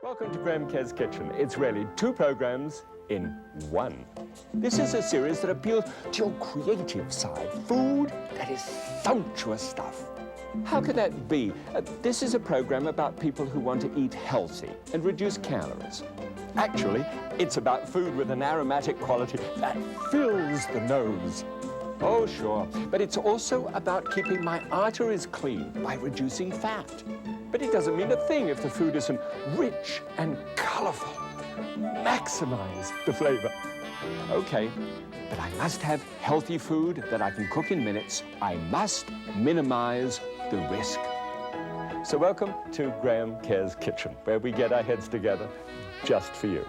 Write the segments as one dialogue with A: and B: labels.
A: Welcome to Graham Kerr's Kitchen. It's really two programs in one. This is a series that appeals to your creative side, food that is sumptuous stuff. How could that be? This is a program about people who want to eat healthy and reduce calories. Actually, it's about food with an aromatic quality that fills the nose. Oh, sure, but it's also about keeping my arteries clean by reducing fat. But it doesn't mean a thing if the food isn't rich and colorful. Maximize the flavor. Okay, but I must have healthy food that I can cook in minutes. I must minimize the risk. So welcome to Graham Kerr's Kitchen, where we get our heads together just for you.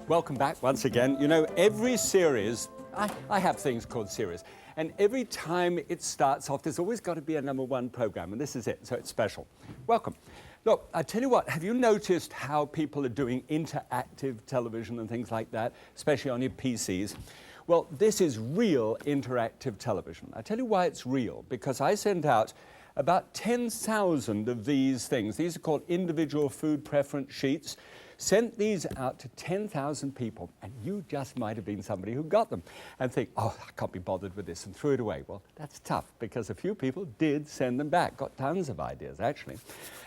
A: Welcome back once again. You know, every series, I have things called series, and every time it starts off, there's always got to be a #1 program, and this is it, so it's special. Welcome. Look, I tell you what, have you noticed how people are doing interactive television and things like that, especially on your PCs? Well, this is real interactive television. I tell you why it's real, because I sent out about 10,000 of these things. These are called individual food preference sheets. Sent these out to 10,000 people, and you just might have been somebody who got them and think, oh, I can't be bothered with this, and threw it away. Well, that's tough, because a few people did send them back, got tons of ideas, actually.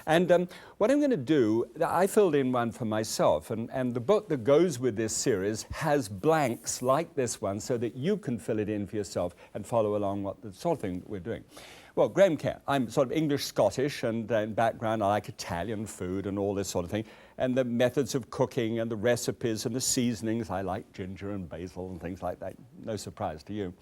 A: And what I'm going to do, I filled in one for myself, and the book that goes with this series has blanks like this one so that you can fill it in for yourself and follow along what the sort of thing we're doing. Well, Graham Kerr, I'm sort of English-Scottish, and in background I like Italian food and all this sort of thing, and the methods of cooking and the recipes and the seasonings. I like ginger and basil and things like that, no surprise to you.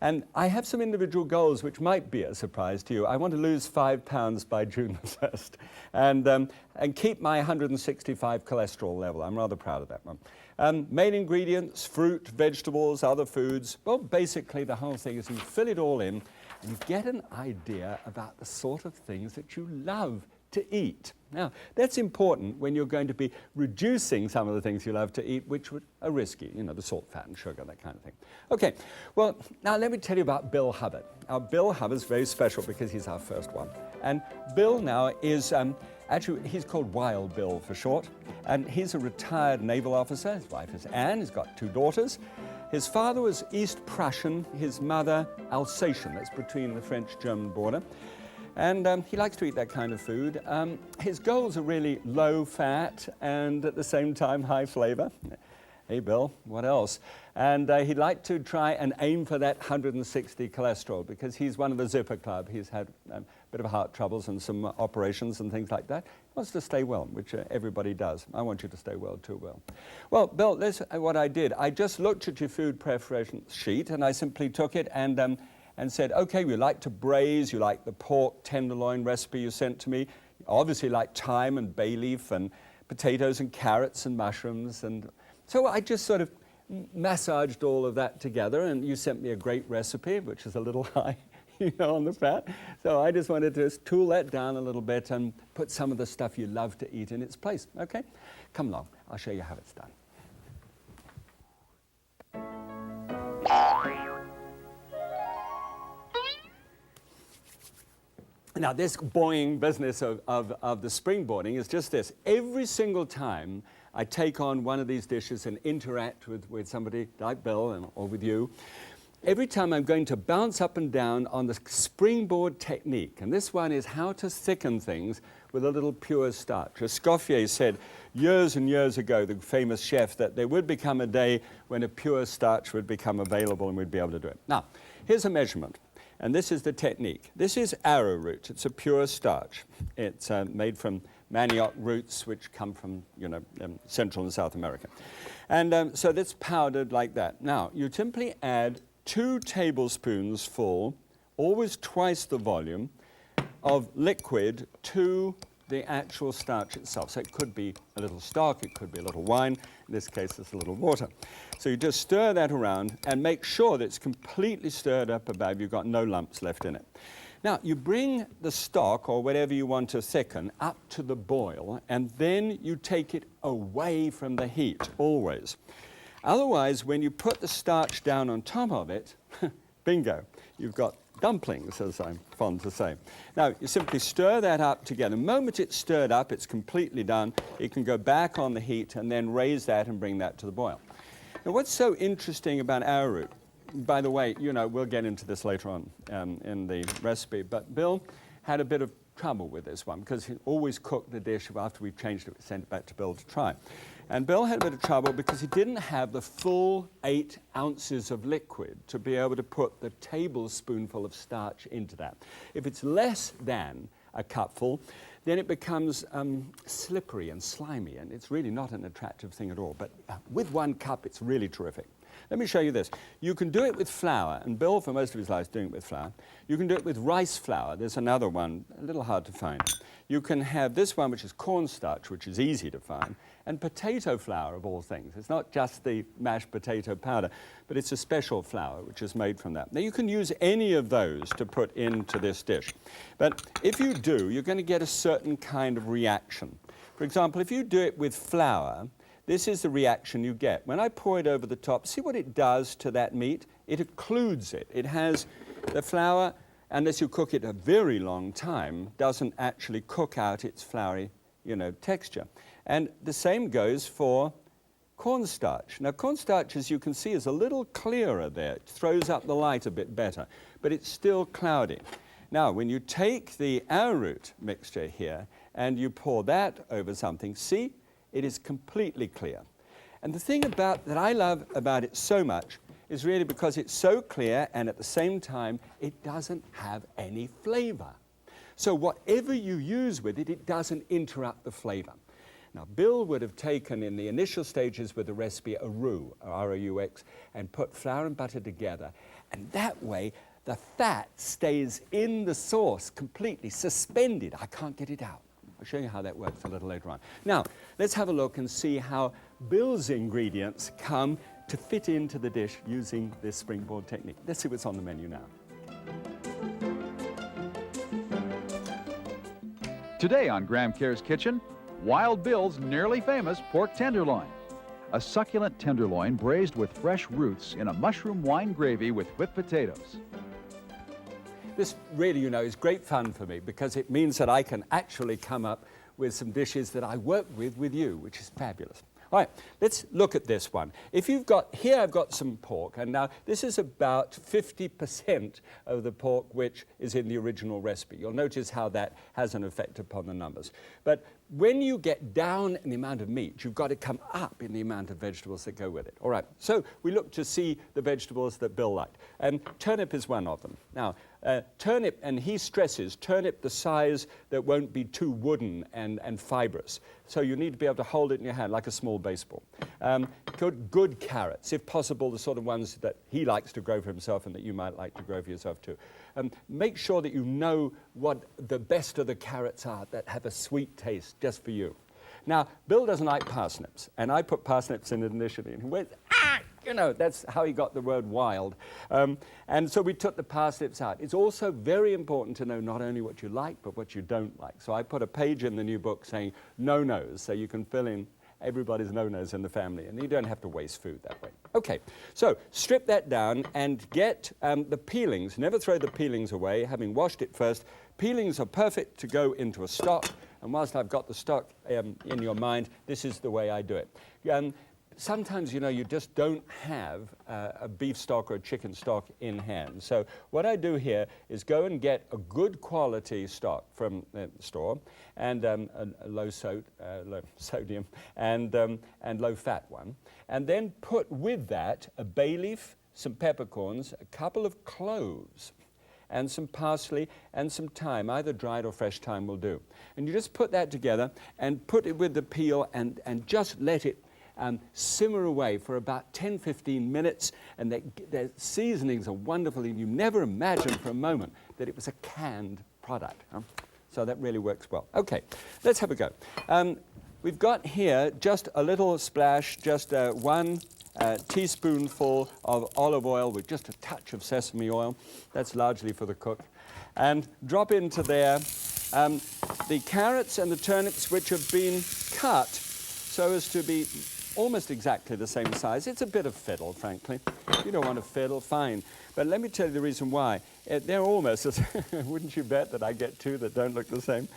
A: And I have some individual goals which might be a surprise to you. I want to lose 5 pounds by June the 1st and keep my 165 cholesterol level. I'm rather proud of that one. Main ingredients, fruit, vegetables, other foods. Well, basically the whole thing is you fill it all in and you get an idea about the sort of things that you love to eat. Now, that's important when you're going to be reducing some of the things you love to eat, which are risky, you know, the salt, fat, and sugar, that kind of thing. Okay, well, now let me tell you about Bill Hubbard. Now, Bill Hubbard's very special because he's our first one. And Bill now is, actually, he's called Wild Bill for short, and he's a retired naval officer. His wife is Anne, he's got 2 daughters. His father was East Prussian, his mother Alsatian, that's between the French-German border. And he likes to eat that kind of food. His goals are really low fat and at the same time high flavor. Hey Bill, what else? And he'd like to try and aim for that 160 cholesterol because he's one of the Zipper Club. He's had a bit of heart troubles and some operations and things like that. He wants to stay well, which everybody does. I want you to stay well too, Bill. Well, Bill, this is what I did. I just looked at your food preference sheet and I simply took it and said, okay, you like to braise, you like the pork tenderloin recipe you sent to me, you obviously like thyme and bay leaf and potatoes and carrots and mushrooms. And so I just sort of massaged all of that together, and you sent me a great recipe, which is a little high, you know, on the fat. So I just wanted to just tool that down a little bit and put some of the stuff you love to eat in its place, okay? Come along, I'll show you how it's done. Now, this boring business of the springboarding is just this. Every single time I take on one of these dishes and interact with somebody like Bill or with you, every time I'm going to bounce up and down on the springboard technique. And this one is how to thicken things with a little pure starch. Escoffier said years and years ago, the famous chef, that there would become a day when a pure starch would become available and we'd be able to do it. Now, here's a measurement. And this is the technique. This is arrowroot. It's a pure starch. It's made from manioc roots, which come from, you know, Central and South America. And so that's powdered like that. Now, you simply add 2 tablespoons full, always twice the volume, of liquid to the actual starch itself. So it could be a little stock, it could be a little wine. In this case, it's a little water. So you just stir that around and make sure that it's completely stirred up above. You've got no lumps left in it. Now, you bring the stock, or whatever you want to thicken, up to the boil, and then you take it away from the heat, always. Otherwise, when you put the starch down on top of it, bingo, you've got dumplings, as I'm fond to say. Now, you simply stir that up together. The moment it's stirred up, it's completely done. You can go back on the heat and then raise that and bring that to the boil. Now, what's so interesting about arrowroot, by the way, you know, we'll get into this later on in the recipe, but Bill had a bit of trouble with this one because he always cooked the dish after we changed it, we sent it back to Bill to try. And Bill had a bit of trouble because he didn't have the full 8 ounces of liquid to be able to put the tablespoonful of starch into that. If it's less than a cupful, then it becomes slippery and slimy, and it's really not an attractive thing at all. But with 1 cup, it's really terrific. Let me show you this. You can do it with flour, and Bill, for most of his life, is doing it with flour. You can do it with rice flour. There's another one, a little hard to find. You can have this one, which is cornstarch, which is easy to find, and potato flour, of all things. It's not just the mashed potato powder, but it's a special flour, which is made from that. Now, you can use any of those to put into this dish. But if you do, you're going to get a certain kind of reaction. For example, if you do it with flour, this is the reaction you get. When I pour it over the top, see what it does to that meat? It occludes it. It has the flour, unless you cook it a very long time, doesn't actually cook out its floury, you know, texture. And the same goes for cornstarch. Now, cornstarch, as you can see, is a little clearer there. It throws up the light a bit better, but it's still cloudy. Now, when you take the arrowroot mixture here and you pour that over something, see? It is completely clear. And the thing that I love about it so much is really because it's so clear and at the same time it doesn't have any flavor. So whatever you use with it, it doesn't interrupt the flavor. Now, Bill would have taken in the initial stages with the recipe a roux, R-O-U-X, and put flour and butter together. And that way, the fat stays in the sauce completely suspended. I can't get it out. I'll show you how that works a little later on. Now, let's have a look and see how Bill's ingredients come to fit into the dish using this springboard technique. Let's see what's on the menu now.
B: Today on Graham Kerr's Kitchen, Wild Bill's nearly famous pork tenderloin. A succulent tenderloin braised with fresh roots in a mushroom wine gravy with whipped potatoes.
A: This really, you know, is great fun for me because it means that I can actually come up with some dishes that I work with you, which is fabulous. All right, let's look at this one. If you've got, here I've got some pork, and now this is about 50% of the pork which is in the original recipe. You'll notice how that has an effect upon the numbers. But when you get down in the amount of meat, you've got to come up in the amount of vegetables that go with it. All right, so we look to see the vegetables that Bill liked, and turnip is one of them. Now, turnip, and he stresses turnip the size that won't be too wooden and fibrous. So you need to be able to hold it in your hand like a small baseball. Good carrots, if possible, the sort of ones that he likes to grow for himself and that you might like to grow for yourself too. Make sure that you know what the best of the carrots are that have a sweet taste just for you. Now, Bill doesn't like parsnips, and I put parsnips in it initially, and he went, ah! You know, that's how he got the word wild. And so we took the parsnips out. It's also very important to know not only what you like, but what you don't like. So I put a page in the new book saying no-nos, so you can fill in everybody's no-nos in the family, and you don't have to waste food that way. Okay, so strip that down and get the peelings. Never throw the peelings away, having washed it first. Peelings are perfect to go into a stock, and whilst I've got the stock in your mind, this is the way I do it. Sometimes, you know, you just don't have a beef stock or a chicken stock in hand. So what I do here is go and get a good quality stock from the store, and a low sodium and low fat one, and then put with that a bay leaf, some peppercorns, a couple of cloves, and some parsley and some thyme, either dried or fresh thyme will do. And you just put that together and put it with the peel and just let it simmer away for about 10-15 minutes, and their seasonings are wonderful, and you never imagine for a moment that it was a canned product. So that really works well. Okay, let's have a go. We've got here just a little splash, just 1 teaspoonful of olive oil with just a touch of sesame oil. That's largely for the cook. And drop into there the carrots and the turnips which have been cut so as to be almost exactly the same size. It's a bit of fiddle, frankly. You don't want to fiddle, fine. But let me tell you the reason why. They're almost, wouldn't you bet that I get two that don't look the same?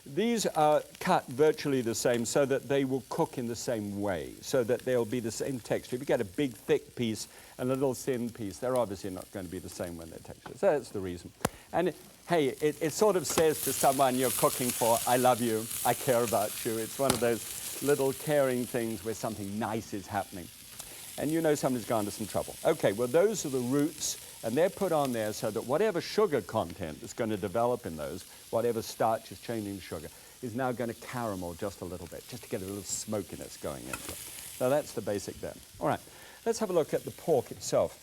A: These are cut virtually the same so that they will cook in the same way, so that they'll be the same texture. If you get a big, thick piece and a little thin piece, they're obviously not going to be the same when they're textured. So that's the reason. And hey, it sort of says to someone you're cooking for, I love you, I care about you. It's one of those little caring things where something nice is happening. And you know somebody's gone to some trouble. Okay, well, those are the roots, and they're put on there so that whatever sugar content is going to develop in those, whatever starch is changing to sugar, is now going to caramel just a little bit, just to get a little smokiness going into it. So that's the basic there. All right, let's have a look at the pork itself.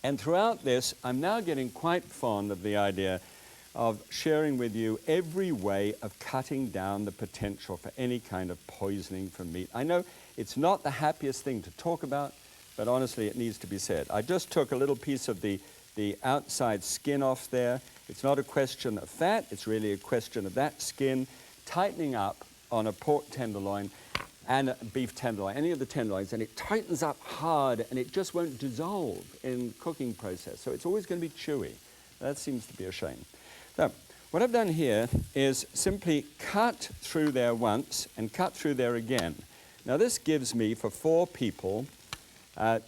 A: And throughout this, I'm now getting quite fond of the idea of sharing with you every way of cutting down the potential for any kind of poisoning from meat. I know it's not the happiest thing to talk about, but honestly, it needs to be said. I just took a little piece of the outside skin off there. It's not a question of fat, it's really a question of that skin tightening up on a pork tenderloin and a beef tenderloin, any of the tenderloins, and it tightens up hard and it just won't dissolve in cooking process. So it's always going to be chewy. That seems to be a shame. So what I've done here is simply cut through there once and cut through there again. Now this gives me, for 4 people,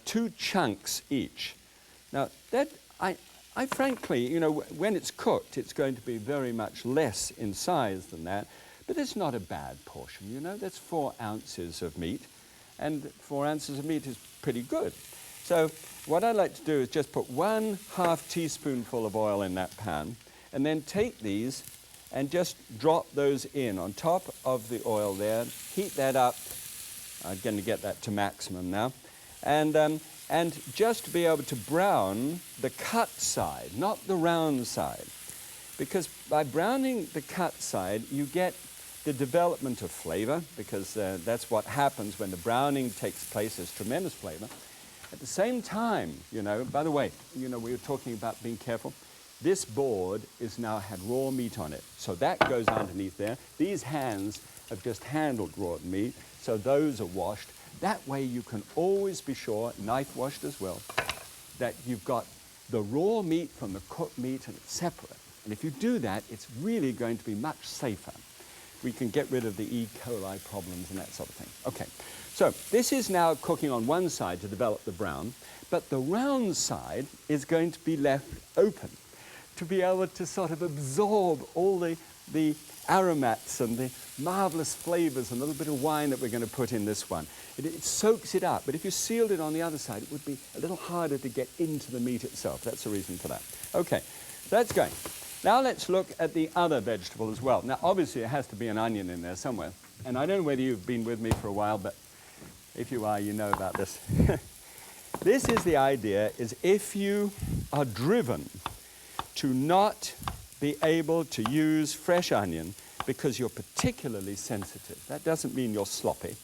A: 2 chunks each. Now that, I frankly, you know, when it's cooked, it's going to be very much less in size than that, but it's not a bad portion, you know. That's 4 ounces of meat, and 4 ounces of meat is pretty good. So what I like to do is just put 1/2 teaspoonful of oil in that pan, and then take these and just drop those in on top of the oil there, heat that up. I'm going to get that to maximum now. And just be able to brown the cut side, not the round side. Because by browning the cut side, you get the development of flavor, because that's what happens when the browning takes place. There's tremendous flavor. At the same time, you know, by the way, you know, we were talking about being careful. This board is now had raw meat on it, so that goes underneath there. These hands have just handled raw meat, so those are washed. That way you can always be sure, knife washed as well, that you've got the raw meat from the cooked meat and it's separate. And if you do that, it's really going to be much safer. We can get rid of the E. coli problems and that sort of thing. Okay, so this is now cooking on one side to develop the brown, but the round side is going to be left open to be able to sort of absorb all the aromats and the marvelous flavors and a little bit of wine that we're going to put in this one. It soaks it up, but if you sealed it on the other side, it would be a little harder to get into the meat itself. That's the reason for that. Okay, that's going. Now let's look at the other vegetable as well. Now obviously there has to be an onion in there somewhere, and I don't know whether you've been with me for a while, but if you are, you know about this. This is the idea, is if you are driven to not be able to use fresh onion because you're particularly sensitive. That doesn't mean you're sloppy,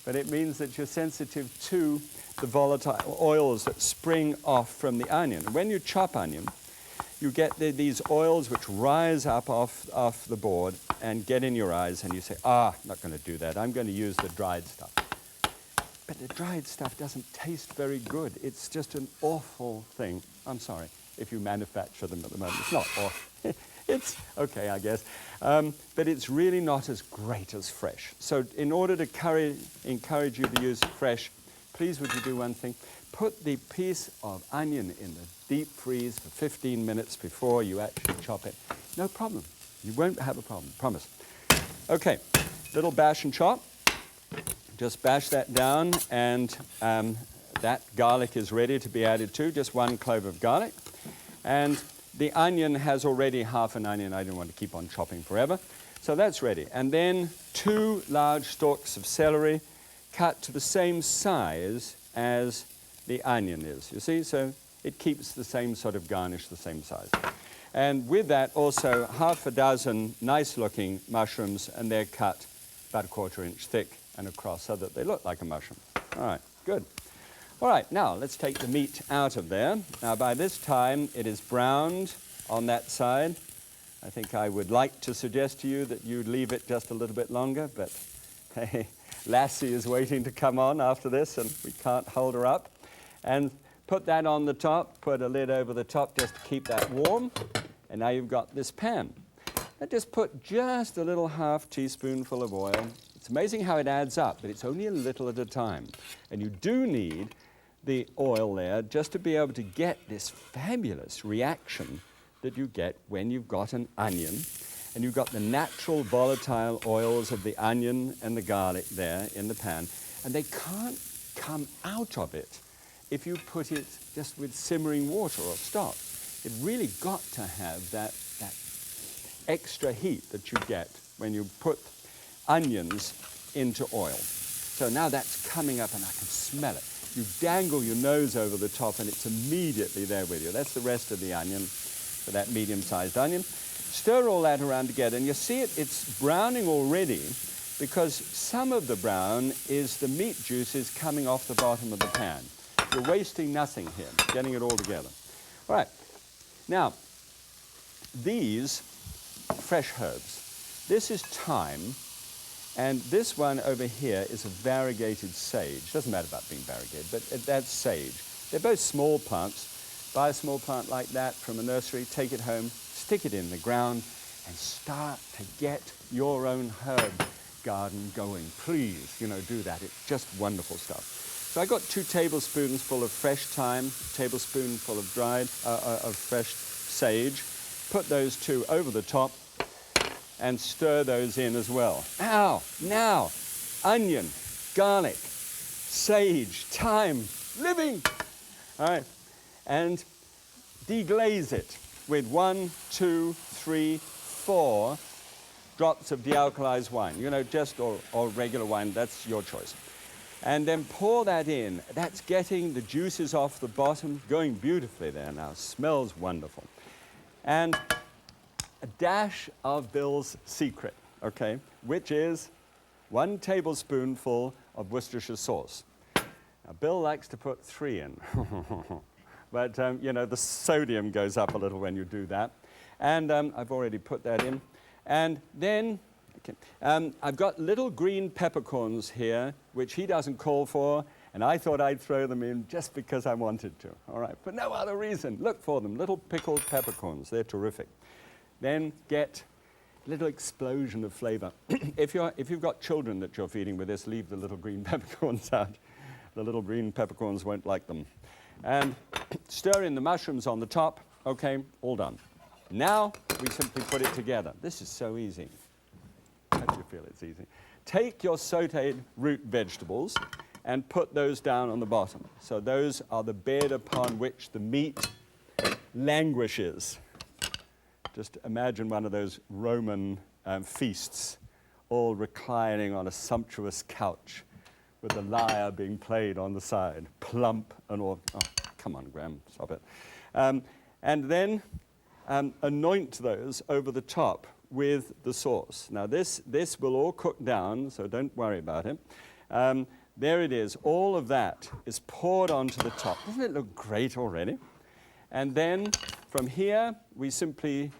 A: but it means that you're sensitive to the volatile oils that spring off from the onion. When you chop onion, you get these oils which rise up off the board and get in your eyes, and you say, I'm not going to do that. I'm going to use the dried stuff. But the dried stuff doesn't taste very good. It's just an awful thing. I'm sorry if you manufacture them at the moment. It's not awful. It's okay, I guess. But it's really not as great as fresh. So in order to encourage you to use fresh, please would you do one thing? Put the piece of onion in the deep freeze for 15 minutes before you actually chop it. No problem. You won't have a problem, promise. Okay, little bash and chop. Just bash that down, and that garlic is ready to be added to, just 1 clove of garlic. And the onion has already half an onion. I don't want to keep on chopping forever. So that's ready. And then 2 large stalks of celery cut to the same size as the onion is, you see? So it keeps the same sort of garnish, the same size. And with that also half a dozen nice-looking mushrooms, and they're cut about 1/4 inch thick and across so that they look like a mushroom. All right, good. All right, now let's take the meat out of there. Now by this time it is browned on that side. I think I would like to suggest to you that you leave it just a little bit longer, but hey, Lassie is waiting to come on after this, and we can't hold her up. And put that on the top, put a lid over the top just to keep that warm. And now you've got this pan. Now just put just a little half teaspoonful of oil. It's amazing how it adds up, but it's only a little at a time. And you do need the oil there just to be able to get this fabulous reaction that you get when you've got an onion and you've got the natural volatile oils of the onion and the garlic there in the pan, and they can't come out of it if you put it just with simmering water or stock. It really got to have that extra heat that you get when you put onions into oil. So now that's coming up and I can smell it. You dangle your nose over the top and it's immediately there with you. That's the rest of the onion for that medium-sized onion. Stir all that around together and you see it's browning already because some of the brown is the meat juices coming off the bottom of the pan. You're wasting nothing here, getting it all together. All right, now these fresh herbs. This is thyme. And this one over here is a variegated sage. Doesn't matter about being variegated, but that's sage. They're both small plants. Buy a small plant like that from a nursery, take it home, stick it in the ground, and start to get your own herb garden going. Please, do that. It's just wonderful stuff. So I got 2 tablespoons full of fresh thyme, tablespoonful of dried, of fresh sage. Put those 2 over the top and stir those in as well. Now, onion, garlic, sage, thyme, living. All right, and deglaze it with 1, 2, 3, 4 drops of dealkalized wine. Just or regular wine, that's your choice. And then pour that in. That's getting the juices off the bottom, going beautifully there now. Smells wonderful. And a dash of Bill's secret, okay, which is 1 tablespoonful of Worcestershire sauce. Now, Bill likes to put 3 in, but, the sodium goes up a little when you do that. And I've already put that in. And then, I've got little green peppercorns here, which he doesn't call for, and I thought I'd throw them in just because I wanted to, all right, for no other reason. Look for them, little pickled peppercorns, they're terrific. Then get a little explosion of flavor. If you've got children that you're feeding with this, leave the little green peppercorns out. The little green peppercorns won't like them. And stir in the mushrooms on the top. Okay, all done. Now we simply put it together. This is so easy. How do you feel it's easy? Take your sauteed root vegetables and put those down on the bottom. So those are the bed upon which the meat languishes. Just imagine one of those Roman feasts, all reclining on a sumptuous couch with the lyre being played on the side, plump and all. Oh, come on, Graham, stop it. And then anoint those over the top with the sauce. Now, this will all cook down, so don't worry about it. There it is. All of that is poured onto the top. Doesn't it look great already? And then from here, we simply,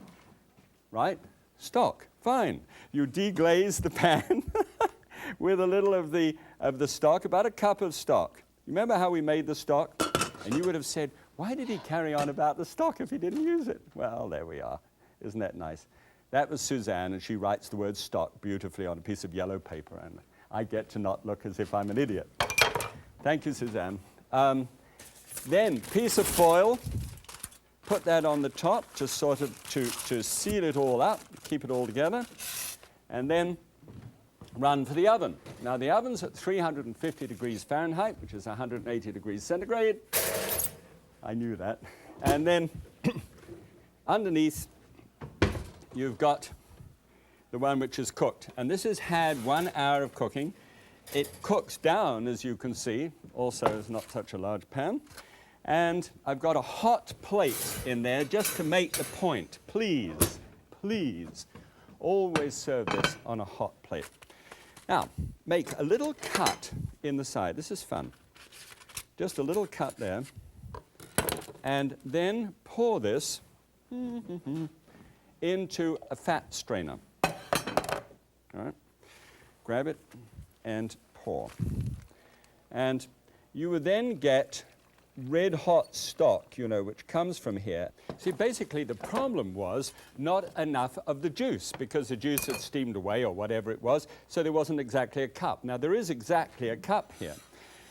A: stock. Fine. You deglaze the pan with a little of the stock, about a cup of stock. You remember how we made the stock? And you would have said, why did he carry on about the stock if he didn't use it? Well, there we are. Isn't that nice? That was Suzanne, and she writes the word stock beautifully on a piece of yellow paper, and I get to not look as if I'm an idiot. Thank you, Suzanne. Then, piece of foil. Put that on the top to sort of to seal it all up, keep it all together, and then run for the oven. Now the oven's at 350 degrees Fahrenheit, which is 180 degrees centigrade. I knew that. And then underneath you've got the one which is cooked. And this has had 1 hour of cooking. It cooks down, as you can see. Also, it's not such a large pan. And I've got a hot plate in there just to make the point. Please, please, always serve this on a hot plate. Now, make a little cut in the side. This is fun. Just a little cut there. And then pour this into a fat strainer. All right. Grab it and pour. And you would then get red hot stock, you know, which comes from here. See, basically the problem was not enough of the juice because the juice had steamed away or whatever it was, so there wasn't exactly a cup. Now there is exactly a cup here.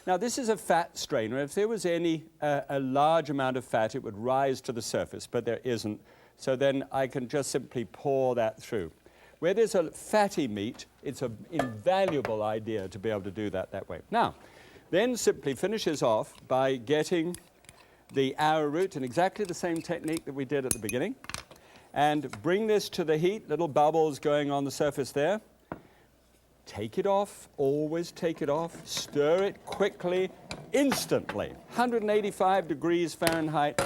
A: Now this is a fat strainer. If there was any, a large amount of fat, it would rise to the surface, but there isn't. So then I can just simply pour that through. Where there's a fatty meat, it's an invaluable idea to be able to do that way. Now, then simply finishes off by getting the arrowroot in exactly the same technique that we did at the beginning. And bring this to the heat, little bubbles going on the surface there. Take it off, always take it off, stir it quickly, instantly. 185 degrees Fahrenheit,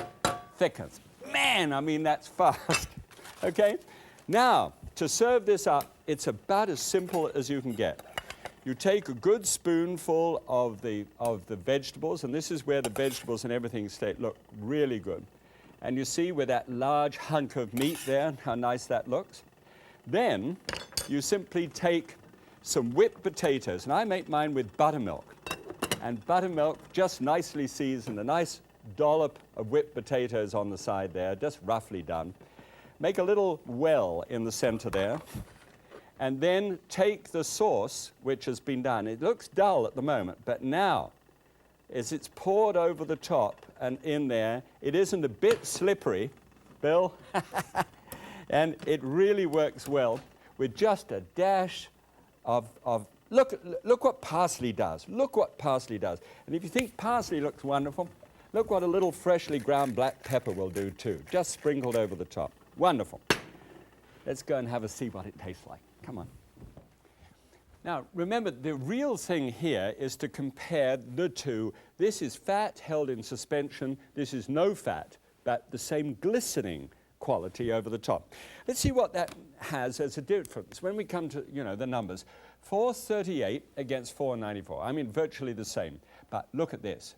A: thickens. Man, I mean, that's fast. Okay? Now, to serve this up, it's about as simple as you can get. You take a good spoonful of the vegetables, and this is where the vegetables and everything look really good. And you see with that large hunk of meat there, how nice that looks. Then you simply take some whipped potatoes, and I make mine with buttermilk. And buttermilk just nicely seasoned, a nice dollop of whipped potatoes on the side there, just roughly done. Make a little well in the center there. And then take the sauce, which has been done. It looks dull at the moment, but now, as it's poured over the top and in there, it isn't a bit slippery, Bill, and it really works well with just a dash of look what parsley does. Look what parsley does. And if you think parsley looks wonderful, look what a little freshly ground black pepper will do too, just sprinkled over the top. Wonderful. Let's go and have a see what it tastes like. Come on. Now, remember, the real thing here is to compare the two. This is fat held in suspension. This is no fat, but the same glistening quality over the top. Let's see what that has as a difference. When we come to, you know, the numbers, 438 against 494. I mean, virtually the same. But look at this.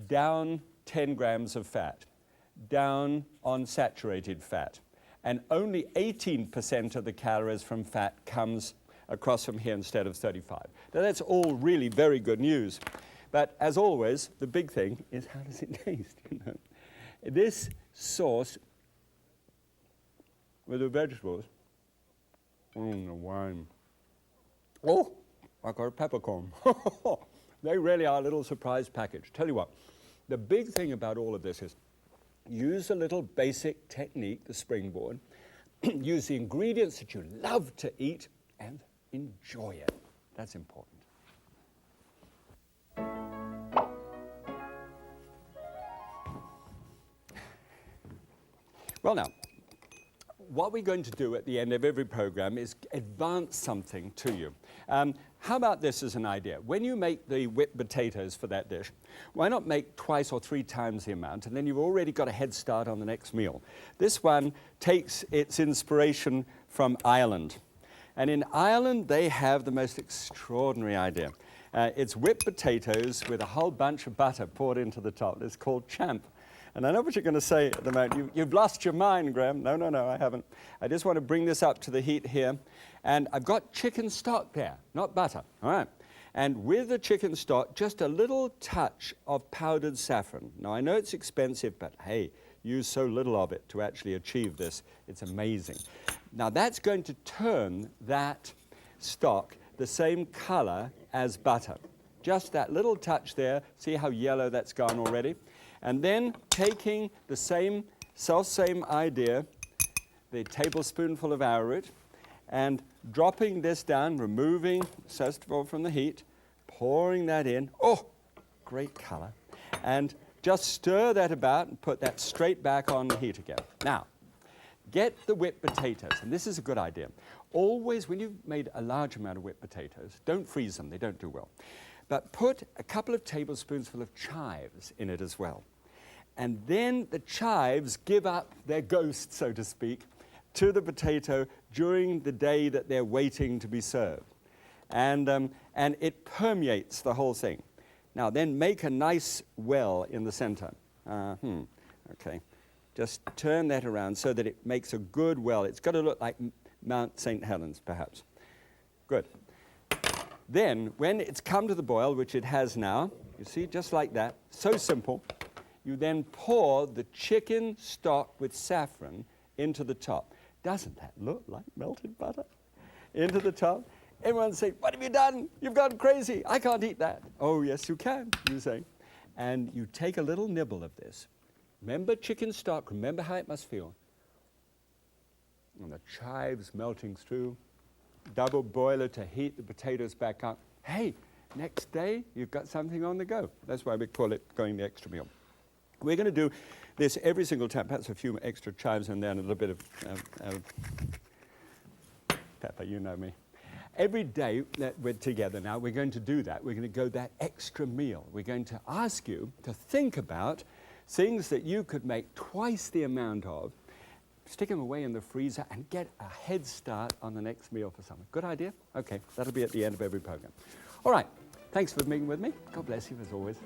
A: Down 10 grams of fat. Down on saturated fat. And only 18% of the calories from fat comes across from here instead of 35. Now that's all really very good news. But as always, the big thing is how does it taste? You know? This sauce with the vegetables, the wine. Oh, I got a peppercorn. They really are a little surprise package. Tell you what, the big thing about all of this is use a little basic technique, the springboard. Use the ingredients that you love to eat and enjoy it. That's important. Well now, what we're going to do at the end of every program is advance something to you. How about this as an idea? When you make the whipped potatoes for that dish, why not make twice or 3 times the amount, and then you've already got a head start on the next meal. This one takes its inspiration from Ireland. And in Ireland, they have the most extraordinary idea. It's whipped potatoes with a whole bunch of butter poured into the top. It's called champ. And I know what you're going to say at the moment. You've lost your mind, Graham. No, I haven't. I just want to bring this up to the heat here. And I've got chicken stock there, not butter. All right. And with the chicken stock, just a little touch of powdered saffron. Now, I know it's expensive, but hey, use so little of it to actually achieve this. It's amazing. Now, that's going to turn that stock the same color as butter. Just that little touch there. See how yellow that's gone already? And then taking the same idea, the tablespoonful of arrowroot, and dropping this down, removing sestivol from the heat, pouring that in. Oh, great color. And just stir that about and put that straight back on the heat again. Now, get the whipped potatoes, and this is a good idea. Always, when you've made a large amount of whipped potatoes, don't freeze them, they don't do well. But put a couple of tablespoons full of chives in it as well. And then the chives give up their ghost, so to speak, to the potato during the day that they're waiting to be served. And it permeates the whole thing. Now, then make a nice well in the center. Okay. Just turn that around so that it makes a good well. It's got to look like Mount St. Helens, perhaps. Good. Then, when it's come to the boil, which it has now, you see, just like that, so simple, you then pour the chicken stock with saffron into the top. Doesn't that look like melted butter? Into the top. Everyone say, what have you done? You've gone crazy. I can't eat that. Oh, yes, you can, you say. And you take a little nibble of this. Remember chicken stock. Remember how it must feel. And the chives melting through. Double boiler to heat the potatoes back up. Hey, next day, you've got something on the go. That's why we call it going the extra meal. We're going to do this every single time. Perhaps a few extra chives in there and a little bit of pepper, you know me. Every day that we're together now, we're going to do that. We're going to go that extra meal. We're going to ask you to think about things that you could make twice the amount of, stick them away in the freezer, and get a head start on the next meal for summer. Good idea? Okay, that'll be at the end of every program. All right, thanks for being with me. God bless you as always.